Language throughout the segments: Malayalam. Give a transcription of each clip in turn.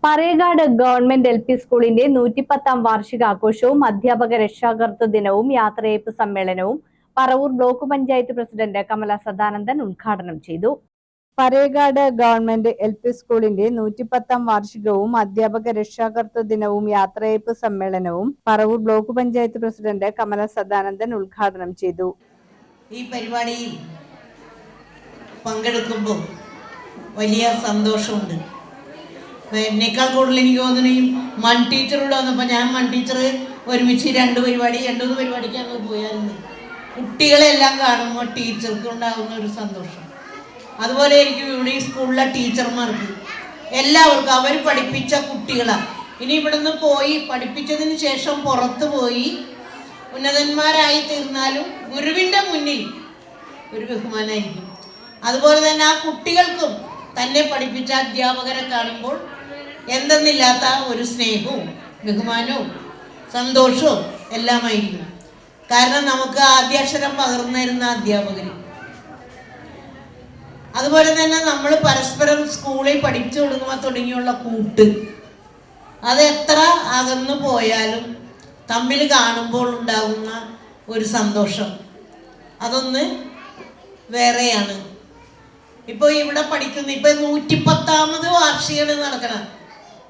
പറയകാട് ഗവൺമെന്റ് LP സ്കൂളിന്റെ 110ാം വാർഷികാഘോഷവും അധ്യാപക രക്ഷാകർതൃ ദിനവും യാത്രയയപ്പ് സമ്മേളനവും പറവൂർ ബ്ലോക്ക് പഞ്ചായത്ത് പ്രസിഡന്റ് കമല സദാനന്ദൻ ഉദ്ഘാടനം ചെയ്തു. പറയകാട് ഗവൺമെന്റ് LP സ്കൂളിന്റെ 110ാം വാർഷികവും അധ്യാപക രക്ഷാകർതൃ ദിനവും യാത്രയയപ്പ് സമ്മേളനവും പറവൂർ ബ്ലോക്ക് പഞ്ചായത്ത് പ്രസിഡന്റ് കമല സദാനന്ദൻ ഉദ്ഘാടനം ചെയ്തു. ഈ പരിപാടിയിൽ പങ്കെടുക്കുമ്പോൾ വലിയ സന്തോഷമുണ്ട്. എന്നേക്കാൾ കൂടുതൽ എനിക്ക് തോന്നുന്നു മൺ ടീച്ചറോട് വന്നപ്പോൾ ഞാൻ മൺ ടീച്ചർ ഒരുമിച്ച് രണ്ട് മൂന്ന് പരിപാടിക്ക് അങ്ങ് പോയായിരുന്നു. കുട്ടികളെല്ലാം കാണുമ്പോൾ ടീച്ചർക്ക് ഉണ്ടാകുന്ന ഒരു സന്തോഷം, അതുപോലെ എനിക്ക് ഇവിടെ ഈ സ്കൂളിലെ ടീച്ചർമാർക്ക് എല്ലാവർക്കും അവർ പഠിപ്പിച്ച കുട്ടികളാണ്. ഇനി ഇവിടുന്ന് പോയി പഠിപ്പിച്ചതിന് ശേഷം പുറത്ത് പോയി ഉന്നതന്മാരായി തീർന്നാലും ഗുരുവിൻ്റെ മുന്നിൽ ഒരു ബഹുമാനമായിരിക്കും. അതുപോലെ തന്നെ ആ കുട്ടികൾക്കും തന്നെ പഠിപ്പിച്ച അധ്യാപകരെ കാണുമ്പോൾ എന്തെന്നില്ലാത്ത ഒരു സ്നേഹവും ബഹുമാനവും സന്തോഷവും എല്ലാമായിരിക്കും. കാരണം നമുക്ക് ആദ്യാക്ഷരം പകർന്നു തരുന്ന അധ്യാപകർ, അതുപോലെ തന്നെ നമ്മൾ പരസ്പരം സ്കൂളിൽ പഠിച്ചു കൊടുക്കുമ്പോൾ തുടങ്ങിയുള്ള കൂട്ട്, അത് എത്ര അകന്നു പോയാലും തമ്മിൽ കാണുമ്പോൾ ഉണ്ടാകുന്ന ഒരു സന്തോഷം അതൊന്ന് വേറെയാണ്. ഇപ്പോൾ ഇവിടെ പഠിക്കുന്ന ഇപ്പം 110ാമത് വാർഷികം നടക്കണം.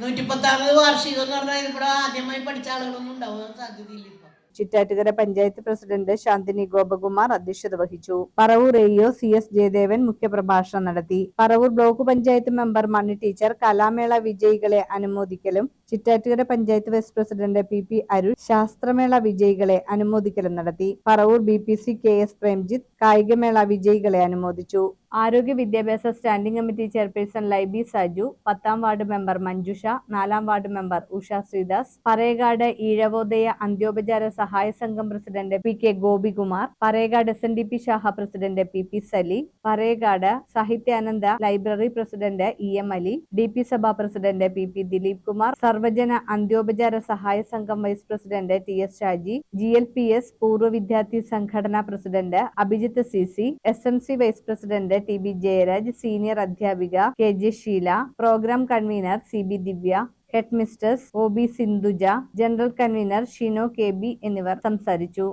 110ാമത് വാർഷികം എന്ന് പറഞ്ഞാൽ ഇവിടെ ആദ്യമായി പഠിച്ച ആളുകളൊന്നും ഉണ്ടാവാൻ സാധ്യതയില്ല. ചിറ്റാറ്റുകര പഞ്ചായത്ത് പ്രസിഡന്റ് ശാന്തിനി ഗോപകുമാർ അധ്യക്ഷത വഹിച്ചു. പറവൂർ AO CS ജയദേവൻ മുഖ്യപ്രഭാഷണം നടത്തി. Paravur block panchayat member Mani teacher കലാമേള വിജയികളെ അനുമോദിക്കലും Chittattukara panchayat vice president PP Arun ശാസ്ത്രമേള വിജയികളെ അനുമോദിക്കലും നടത്തി. പറവൂർ BPC KS പ്രേംജിത്ത് കായികമേള വിജയികളെ അനുമോദിച്ചു. ആരോഗ്യ വിദ്യാഭ്യാസ standing committee chairperson Laiby Saju, 10ാം വാർഡ് മെമ്പർ മഞ്ജുഷ, 4ാം വാർഡ് മെമ്പർ ഉഷ ശ്രീദാസ്, പറയകാട് ഈഴവോദയ അന്ത്യോപചാര സഹായ സംഘം president PK Gopikumar, Parayakad SNDP ശാഖ president PP Sali, Parayakad Sahithyananda library president EM Ali, DP സഭ പ്രസിഡന്റ് PP ദിലീപ് കുമാർ, സർവജന അന്ത്യോപചാര സഹായ സംഘം vice president TS Shaji, GLPS പൂർവ്വ വിദ്യാർത്ഥി സംഘടനാ president Abhijith CC, SMC vice president TB Jayaraj, senior അധ്യാപിക KJ Sheela, program convener CB Divya, head mistress OB Sindhuja, general convener Shino KB എന്നിവർ സംസാരിച്ചു.